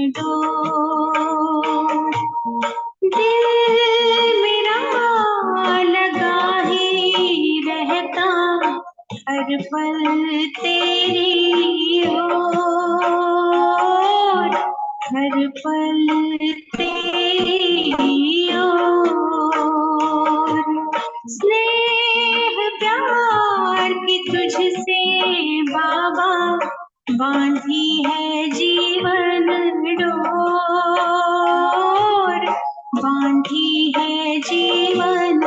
Door. दिल मेरा लगा ही रहता हर पल तेरी ओर, हर पल तेरी ओर। स्नेह प्यार की तुझसे बाबा बांधी है जीवन डोर, बांधी है जीवन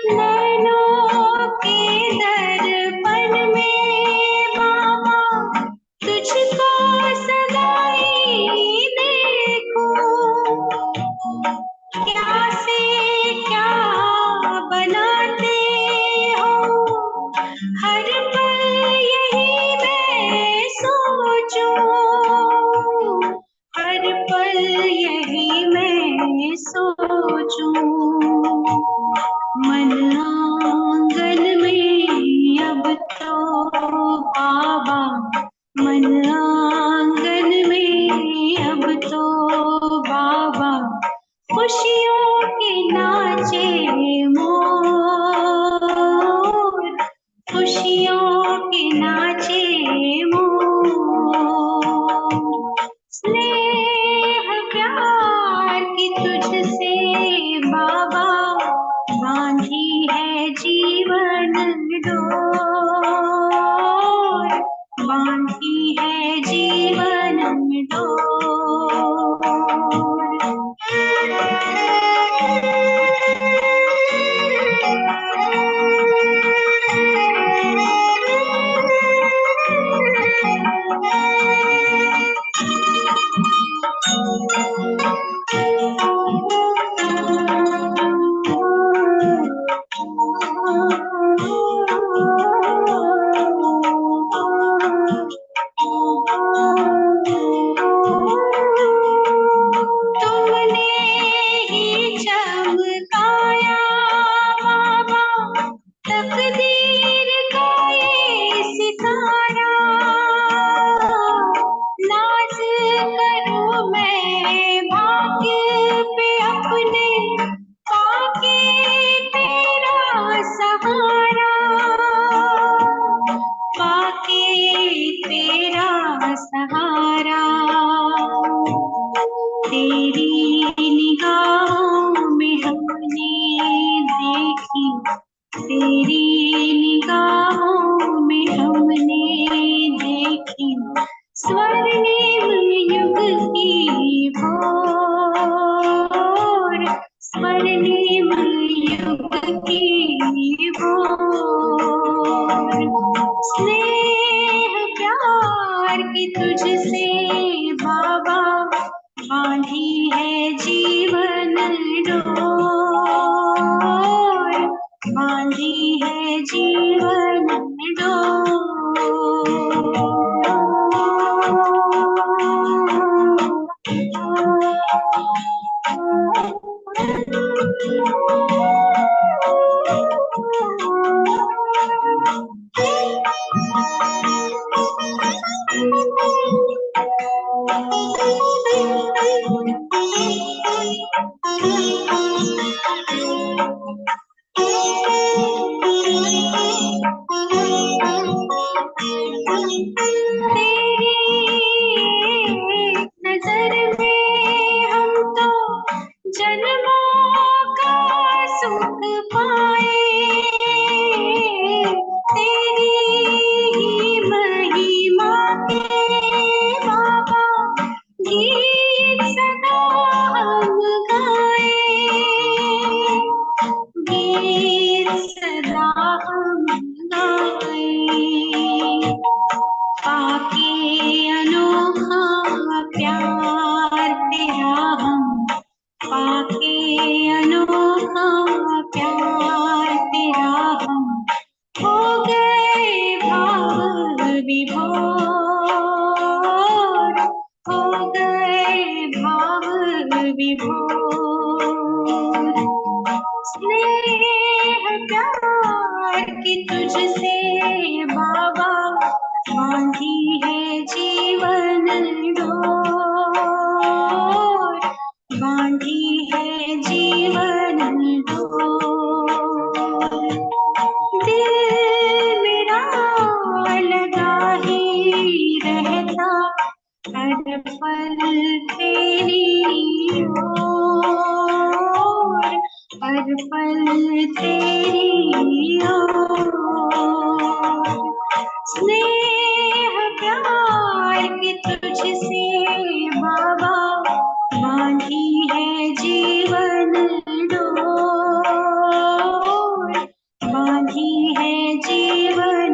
नैनों के दर्पण में बाबा तुझको सदाई देखूं, क्या से क्या बनाते हो हर पल यही मैं सोचूं, हर पल यही मैं सोचूं। मन आंगन में अब तो बाबा, मन आंगन में अब तो बाबा खुशियों के नाचे मोर, खुशियों के नाचे मोर। स्नेह प्यार की तुझसे बाबा बांधी है जीवन डोर, बांधी है जीवन डोर। तुमने ही चमकाया बाबा तकदीर का ये सितारा, नाज करूं मैं भाग्य पे अपने पाके तेरा सहारा, पाके तेरा सहारा। तेरी निगाहों में हमने देखी, तेरी निगाहों में हमने देखी स्वर्णिम युग की भोर, स्वर्णिम युग की भोर। स्नेह प्यार की तुझसे बाबा बांधी है जीवन डोर, बांधी है जीवन नजर में हम तो जन्मों का सुख पाए, तेरी ही महिमा के बाबा गीत सदा हम गाए, गीत सदा हम गाए। पाके अनु रहता हर पल तेरी ओर, हर पल तेरी ओर। स्नेह प्यार की तुझसे बाबा बांधी है जीवन डोर, बांधी है जीवन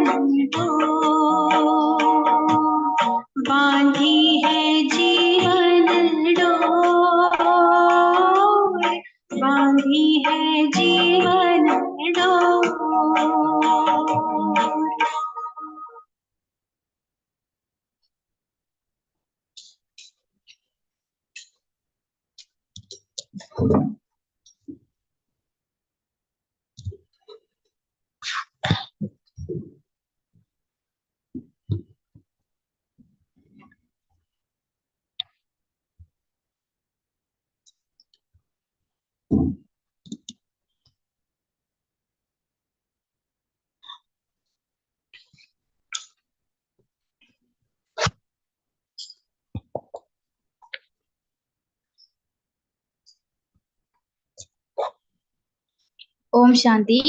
डोर, बांधी है जीवन डोर, बांधी है जीवन door. Om Shanti,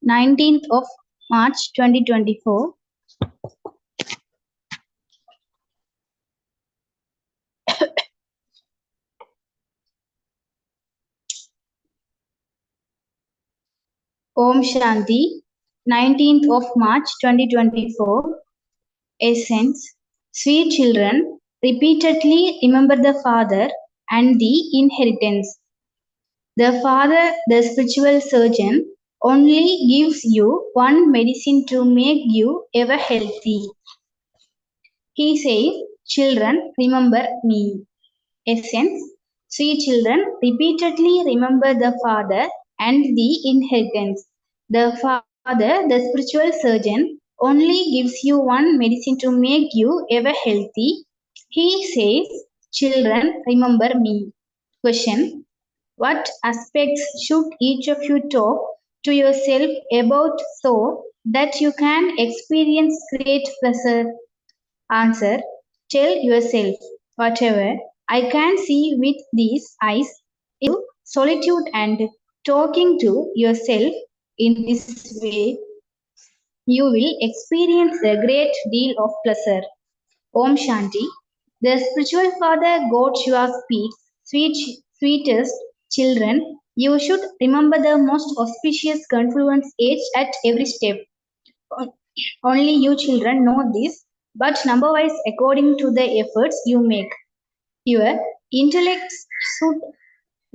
19th of March 2024. Om Shanti, 19th of March 2024. Essence: Sweet children, repeatedly remember the Father and the inheritance. The Father, the spiritual surgeon, only gives you one medicine to make you ever healthy. He says, "Children, remember me." Essence: Sweet children, repeatedly remember the Father and the inheritance. The Father, the spiritual surgeon, only gives you one medicine to make you ever healthy. He says, "Children, remember me." Question: What aspects should each of you talk to yourself about so that you can experience great pleasure? Answer: Tell yourself, whatever I can see with these eyes is solitude, and talking to yourself in this way, you will experience a great deal of pleasure. Om Shanti. The spiritual father Gochua speaks, sweetest children, you should remember the most auspicious confluence age at every step. Only you children know this, but number wise according to the efforts you make. Your intellect should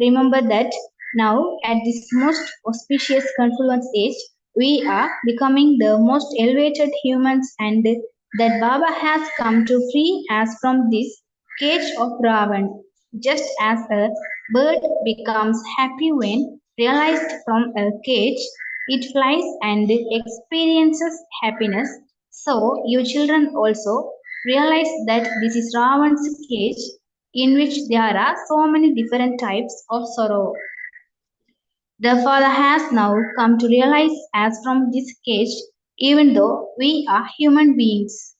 remember that now, at this most auspicious confluence age, we are becoming the most elevated humans, and that Baba has come to free us from this cage of Ravan. Just as a bird becomes happy when realized from a cage, it flies and experiences happiness. So, you children also realize that this is Ravan's cage, in which there are so many different types of sorrow. The Father has now come to realize us from this cage, even though we are human beings.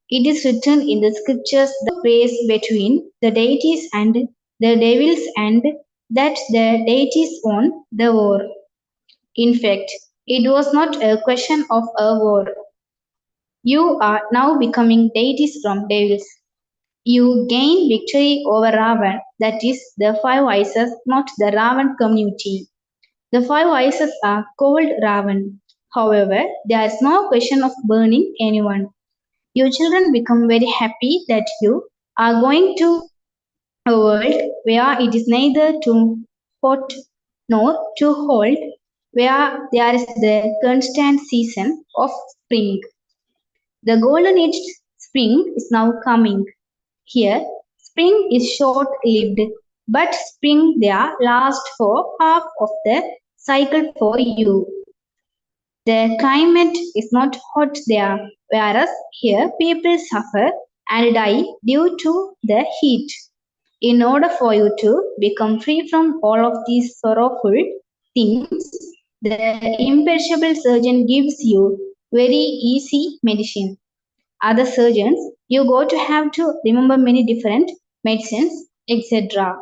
It is written in the scriptures the race between the deities and the devils, and that the deities won the war. In fact, it was not a question of a war. You are now becoming deities from devils. You gain victory over Ravan, that is, the five vices, not the Ravan community. The five vices are called Ravan. However, there is no question of burning anyone. Your children become very happy that you are going to a world where it is neither too hot nor too cold, where there is the constant season of spring. The golden aged spring is now coming. Here, spring is short-lived, but spring there lasts for half of the cycle for you. The climate is not hot there, whereas here people suffer and die due to the heat. In order for you to become free from all of these sorrowful things, the imperishable surgeon gives you very easy medicine. Other surgeons, you go to have to remember many different medicines, etc.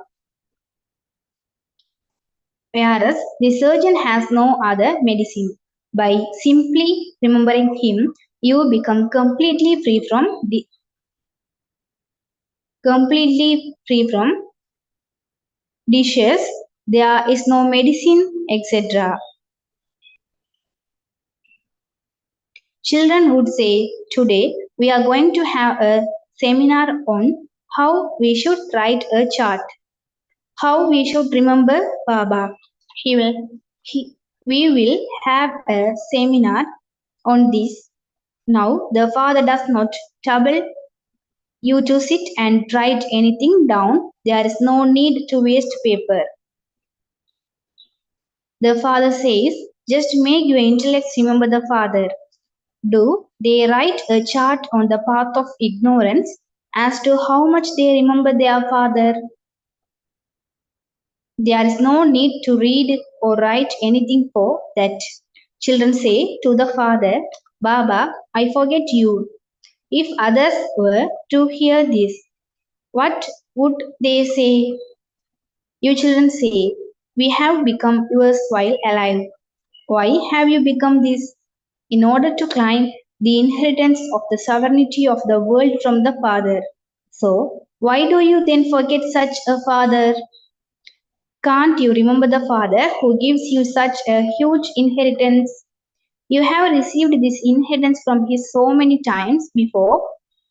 Whereas the surgeon has no other medicine. By simply remembering him, you become completely free from dishes. There is no medicine, etc. Children would say, today we are going to have a seminar on how we should write a chart, how we should remember Baba. He will, we will have a seminar on this. Now, the father does not trouble you to sit and write anything down. There is no need to waste paper. The father says, just make your intellect remember the father. Do they write a chart on the path of ignorance as to how much they remember their father? There is no need to read or write anything for that. Children say to the father, Baba, I forget you. If others were to hear this, what would they say? You children say, we have become yours while alive. Why have you become this? In order to claim the inheritance of the sovereignty of the world from the Father. So, why do you then forget such a Father? Can't you remember the Father who gives you such a huge inheritance? You have received this inheritance from Him so many times before,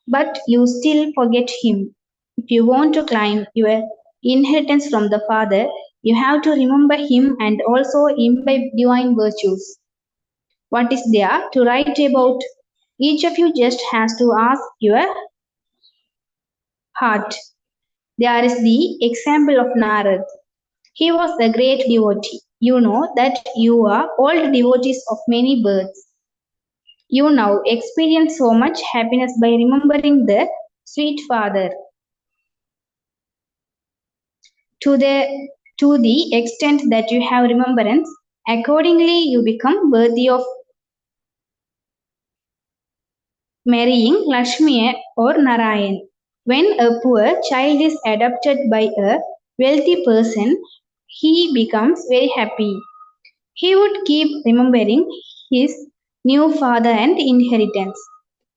but you still forget Him. If you want to claim your inheritance from the Father, you have to remember Him and also imbibe divine virtues. What is there to write about? Each of you just has to ask your heart. There is the example of Narad. He was a great devotee. You know that you are all devotees of many births. You now experience so much happiness by remembering the sweet Father. To the, to the extent that you have remembrance, accordingly you become worthy of marrying Lakshmi or Narayan. When a poor child is adopted by a wealthy person, he becomes very happy. He would keep remembering his new father and inheritance.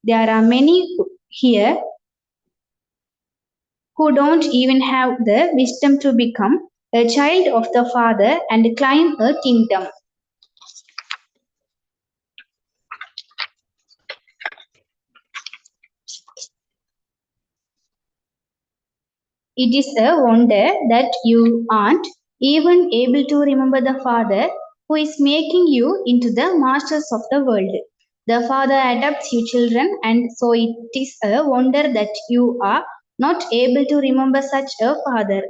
There are many here who don't even have the wisdom to become a child of the Father and claim a kingdom. It is a wonder that you aren't even able to remember the Father who is making you into the masters of the world. The Father adopts you children, and so it is a wonder that you are not able to remember such a Father.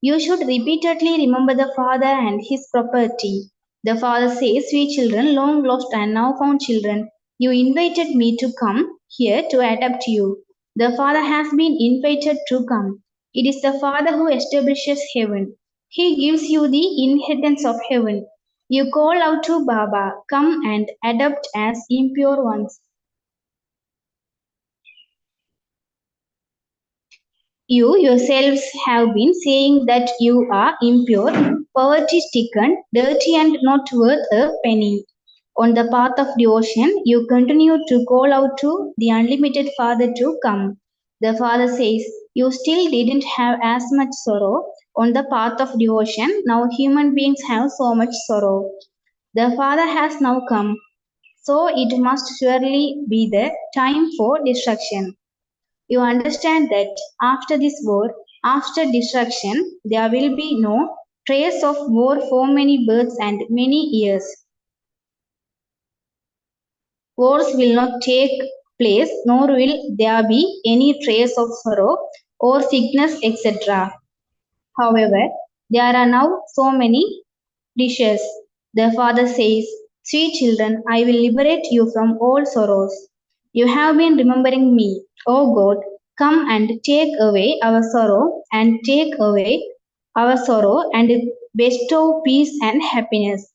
You should repeatedly remember the Father and His property. The Father says, sweet children, long lost and now found children, you invited me to come here to adopt you. The Father has been invited to come. It is the Father who establishes heaven. He gives you the inheritance of heaven. You call out to Baba, come and adopt as impure ones. You yourselves have been saying that you are impure, poverty stricken, dirty, and not worth a penny. On the path of devotion, you continue to call out to the unlimited Father to come. The Father says, you still didn't have as much sorrow on the path of devotion. Now human beings have so much sorrow. The Father has now come, so it must surely be the time for destruction. You understand that after this war, after destruction, there will be no trace of war for many births and many years. Wars will not take place, nor will there be any trace of sorrow or sickness, etc. However, there are now so many dishes. The father says, sweet children, I will liberate you from all sorrows. You have been remembering me. O God, come and take away our sorrow and take away our sorrow and bestow peace and happiness.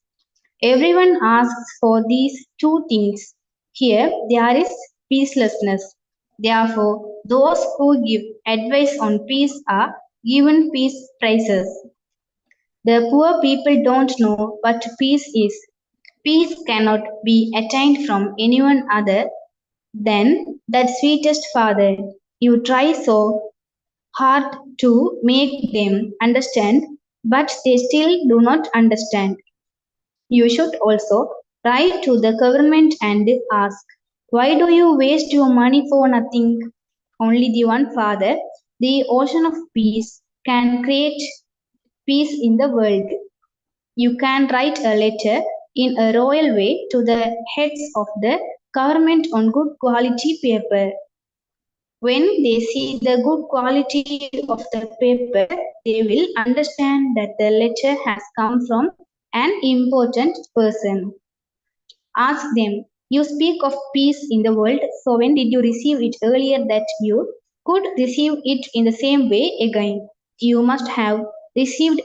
Everyone asks for these two things. Here there is peacelessness. Therefore, those who give advice on peace are given peace prizes. The poor people don't know what peace is. Peace cannot be attained from anyone other than that sweetest Father. You try so hard to make them understand, but they still do not understand. You should also write to the government and ask, why do you waste your money for nothing? Only the one Father, the ocean of peace, can create peace in the world. You can write a letter in a royal way to the heads of the government on good quality paper. When they see the good quality of the paper, they will understand that the letter has come from an important person. Ask them, you speak of peace in the world, so when did you receive it earlier that you could receive it in the same way again? You must have received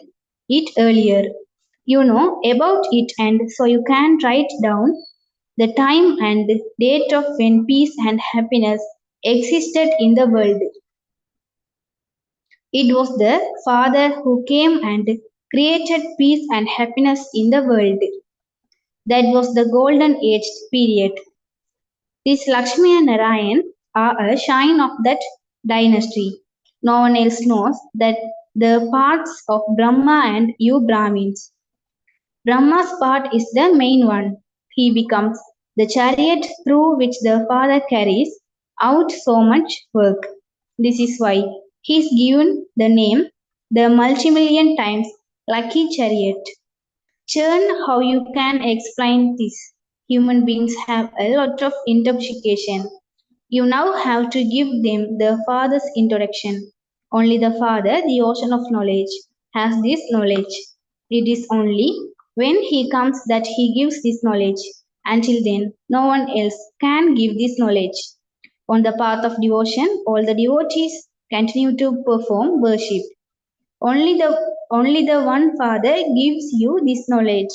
it earlier. You know about it, and so you can write down the time and date of when peace and happiness existed in the world. It was the Father who came and created peace and happiness in the world. That was the golden age period. This Lakshmi and Narayan are a sign of that dynasty. No one else knows that the parts of Brahma and you Brahmins. Brahma's part is the main one. He becomes the chariot through which the Father carries out so much work. This is why he is given the name the multimillion times lucky chariot. Churn, how you can explain this? Human beings have a lot of intoxication. You now have to give them the Father's introduction. Only the Father, the ocean of knowledge, has this knowledge. It is only when He comes that He gives this knowledge. Until then, no one else can give this knowledge. On the path of devotion, all the devotees continue to perform worship. Only the one Father gives you this knowledge.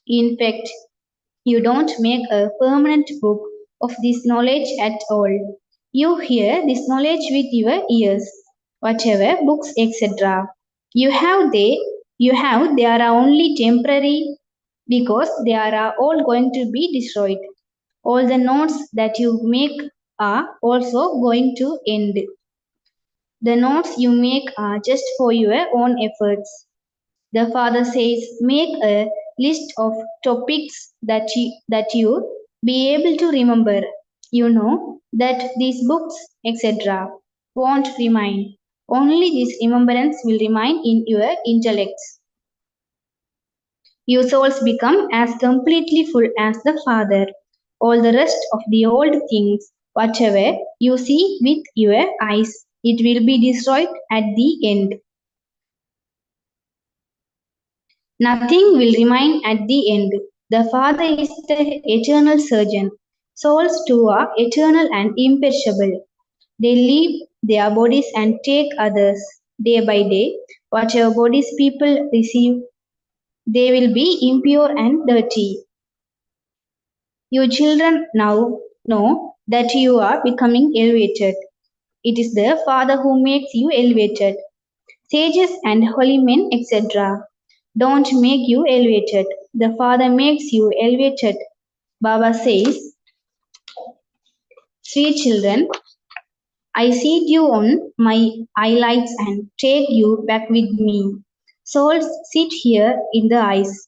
In fact, you don't make a permanent book of this knowledge at all. You hear this knowledge with your ears, whatever books, etc. They are only temporary because they are all going to be destroyed. All the notes that you make are also going to end. The notes you make are just for your own efforts. The father says, make a list of topics that you be able to remember. You know that these books, etc., won't remain. Only this remembrance will remain in your intellects. Your souls become as completely full as the Father. All the rest of the old things, whatever you see with your eyes, it will be destroyed at the end. Nothing will remain at the end. The Father is the eternal surgeon. Souls too are eternal and imperishable. They leave their bodies and take others. Day by day, whatever bodies people receive, they will be impure and dirty. You children now know that you are becoming elevated. It is the Father who makes you elevated. Sages and holy men, etc., don't make you elevated. The Father makes you elevated. Baba says, sweet children, I seat you on my eyelids and take you back with me. Souls, sit here in the eyes.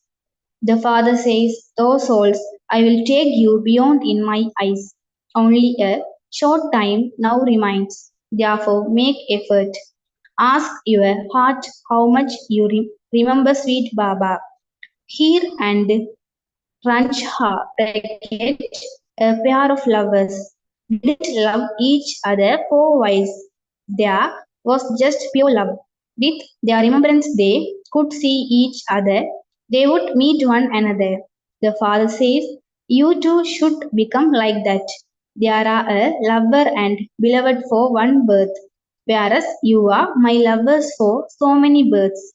The Father says, O souls, I will take you beyond in my eyes. Only a short time now remains. Therefore, make effort. Ask your heart how much you remember sweet Baba. Hear and Ranjha bracket, a pair of lovers didn't love each other for wise. There was just pure love. With their remembrance, they could see each other. They would meet one another. The father says, you too should become like that. They are a lover and beloved for one birth, whereas you are my lovers for so many births.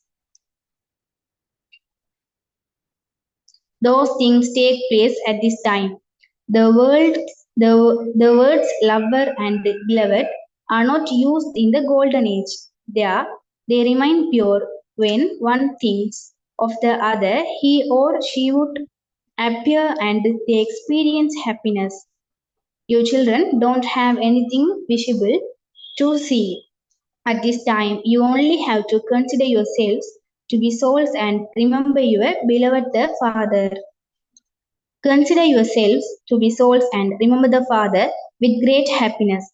Those things take place at this time. The world The words lover and beloved are not used in the golden age. They remain pure when one thinks of the other, he or she would appear and they experience happiness. Your children don't have anything visible to see. At this time, you only have to consider yourselves to be souls and remember your beloved the Father. Consider yourselves to be souls and remember the Father with great happiness.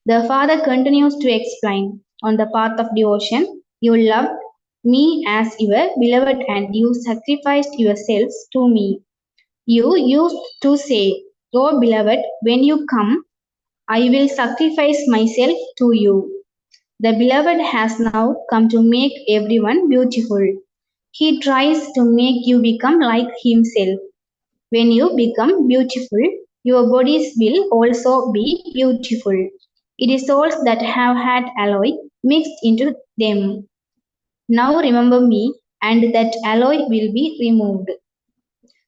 The Father continues to explain on the path of devotion, you loved me as your beloved and you sacrificed yourselves to me. You used to say, oh beloved, when you come, I will sacrifice myself to you. The beloved has now come to make everyone beautiful. He tries to make you become like himself. When you become beautiful, your bodies will also be beautiful. It is souls that have had alloy mixed into them. Now remember me, and that alloy will be removed.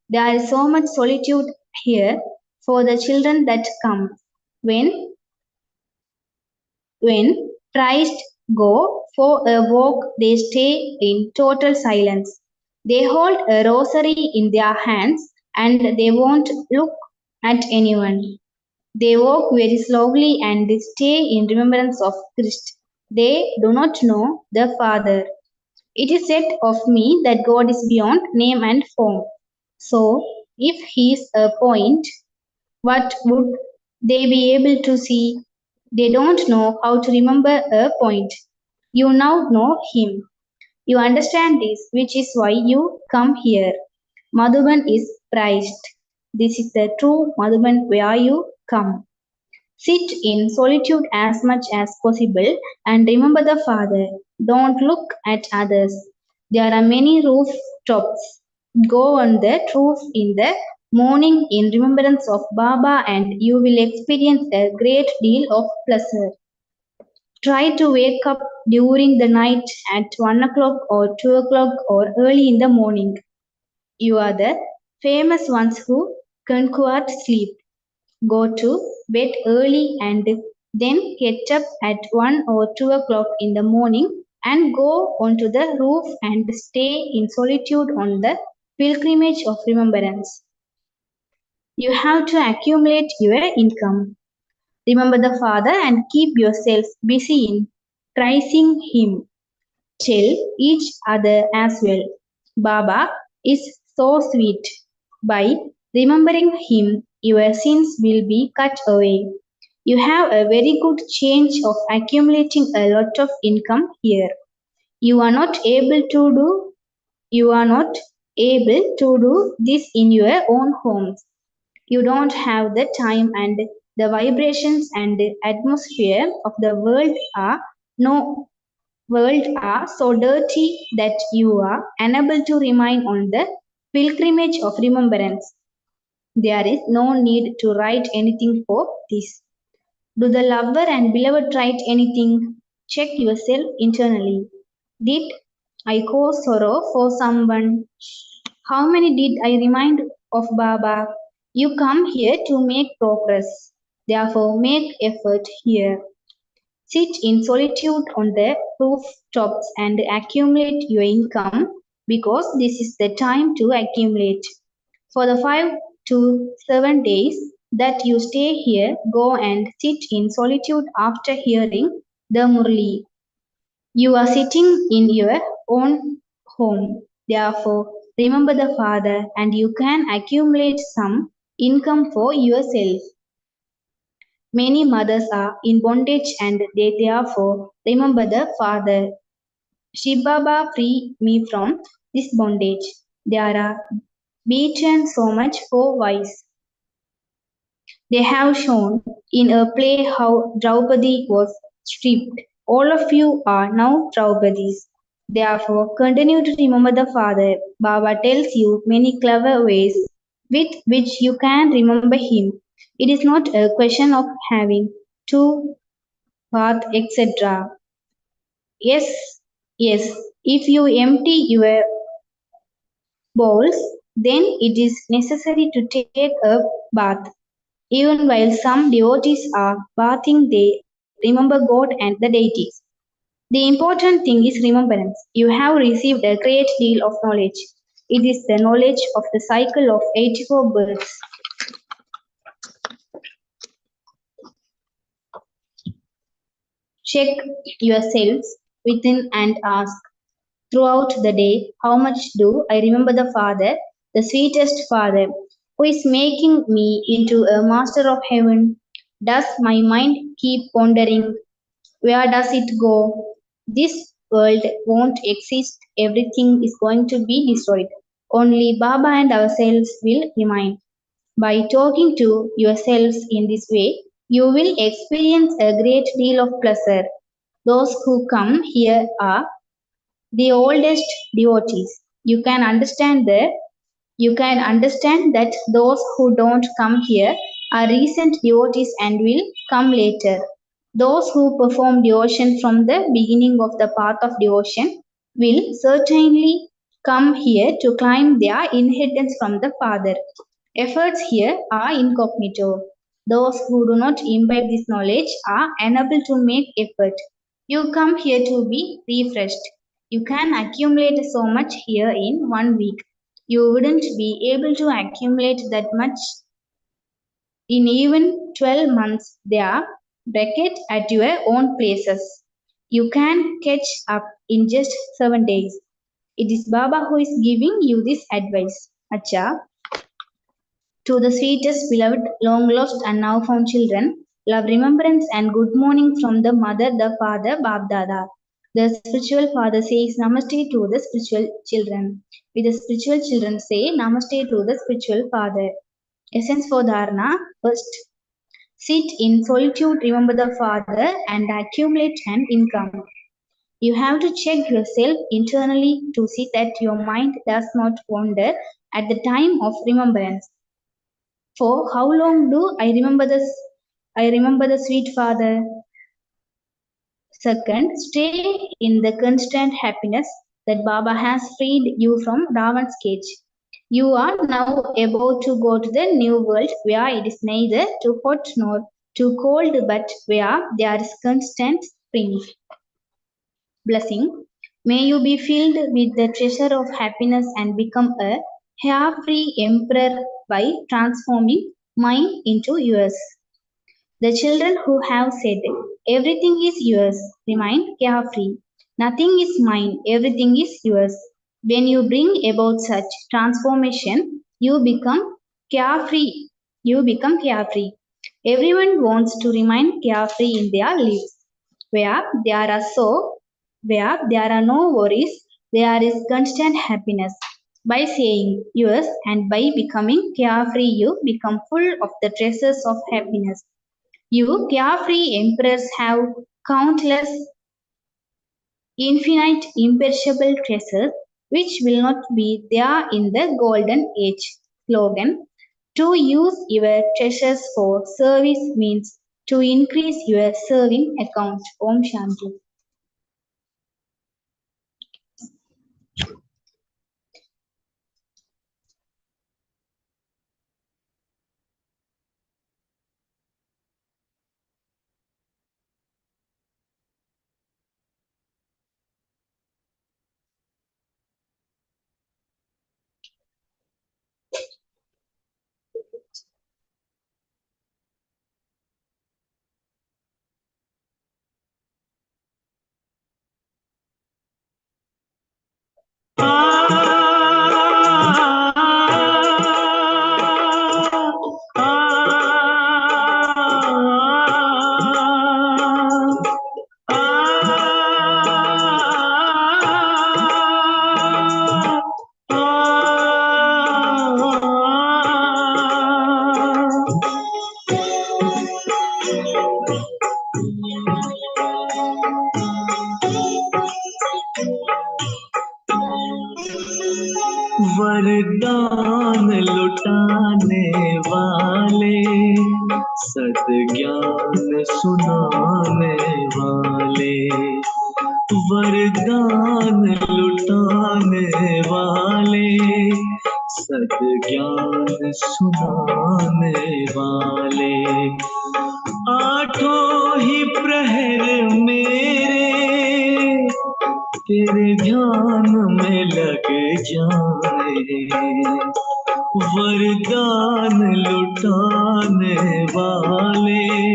There is so much solitude here for the children that come. When when Christ go for a walk, they stay in total silence. They hold a rosary in their hands and they won't look at anyone. They walk very slowly and they stay in remembrance of Christ. They do not know the Father. It is said of me that God is beyond name and form. So, if He is a point, what would they be able to see? They don't know how to remember a point. You now know Him. You understand this, which is why you come here. Madhuban is prized. This is the true Madhuban where you come. Sit in solitude as much as possible and remember the Father. Don't look at others. There are many rooftops. Go on the roof in the morning in remembrance of Baba and you will experience a great deal of pleasure. Try to wake up during the night at 1 o'clock or 2 o'clock or early in the morning. You are the famous ones who conquered sleep. Go to bed early and then get up at 1 or 2 o'clock in the morning and go onto the roof and stay in solitude on the pilgrimage of remembrance. You have to accumulate your income. Remember the Father and keep yourselves busy in praising Him. Tell each other as well. Baba is so sweet. By remembering him, your sins will be cut away. You have a very good chance of accumulating a lot of income here. You are not able to do you are not able to do this in your own homes. You don't have the time and the vibrations and the atmosphere of the no world are so dirty that you are unable to remain on the pilgrimage of remembrance. There is no need to write anything for this. Do the lover and beloved write anything? Check yourself internally. Did I cause sorrow for someone? How many did I remind of Baba? You come here to make progress. Therefore, make effort here. Sit in solitude on the rooftops and accumulate your income because this is the time to accumulate. For the 5 to 7 days that you stay here, go and sit in solitude after hearing the Murli. You are sitting in your own home. Therefore, remember the Father and you can accumulate some income for yourself. Many mothers are in bondage and they therefore remember the Father. Shiv Baba, free me from this bondage. There are beaten so much for vice. They have shown in a play how Draupadi was stripped. All of you are now Draupadis. Therefore, continue to remember the Father. Baba tells you many clever ways with which you can remember him. It is not a question of having two paths, etc. Yes, yes, if you empty your bowls, then it is necessary to take a bath. Even while some devotees are bathing, they remember God and the deities. The important thing is remembrance. You have received a great deal of knowledge. It is the knowledge of the cycle of 84 births. Check yourselves within and ask throughout the day, how much do I remember the Father, the sweetest Father, who is making me into a master of heaven? Does my mind keep wandering? Where does it go? This world won't exist. Everything is going to be destroyed. Only Baba and ourselves will remain. By talking to yourselves in this way, you will experience a great deal of pleasure. Those who come here are the oldest devotees. You can understand that those who don't come here are recent devotees and will come later. Those who perform devotion from the beginning of the path of devotion will certainly come here to claim their inheritance from the Father. Efforts here are incognito. Those who do not imbibe this knowledge are unable to make effort. You come here to be refreshed. You can accumulate so much here in 1 week. You wouldn't be able to accumulate that much in even 12 months there. Bracket at your own places. You can catch up in just 7 days. It is Baba who is giving you this advice. Acha. To the sweetest, beloved, long lost, and now found children, love, remembrance, and good morning from the mother, the father, Babdada. The spiritual father says Namaste to the spiritual children. With the spiritual children say Namaste to the spiritual father. Essence for Dharana. First, sit in solitude, remember the father, and accumulate an income. You have to check yourself internally to see that your mind does not wander at the time of remembrance. For how long do I remember this? I remember the sweet father. Second, stay in the constant happiness that Baba has freed you from Ravan's cage. You are now about to go to the new world where it is neither too hot nor too cold, but where there is constant spring. Blessing. May you be filled with the treasure of happiness and become a carefree emperor by transforming mine into yours. The children who have said, everything is yours, remain carefree. Nothing is mine, everything is yours. When you bring about such transformation, you become carefree. You become carefree. Everyone wants to remain carefree in their lives. Where there are no worries, there is constant happiness. By saying yours and by becoming carefree, you become full of the treasures of happiness. You carefree emperors have countless, infinite, imperishable treasures which will not be there in the golden age. Slogan. To use your treasures for service means to increase your serving account. Om Shanti. वरदान लुटाने वाले, सद्ज्ञान सुनाने वाले, वरदान लुटाने वाले, सद्ज्ञान सुनाने वाले। आठों ही प्रहर मेरे तेरे ध्यान में लग जाए, वरदान लुटाने वाले।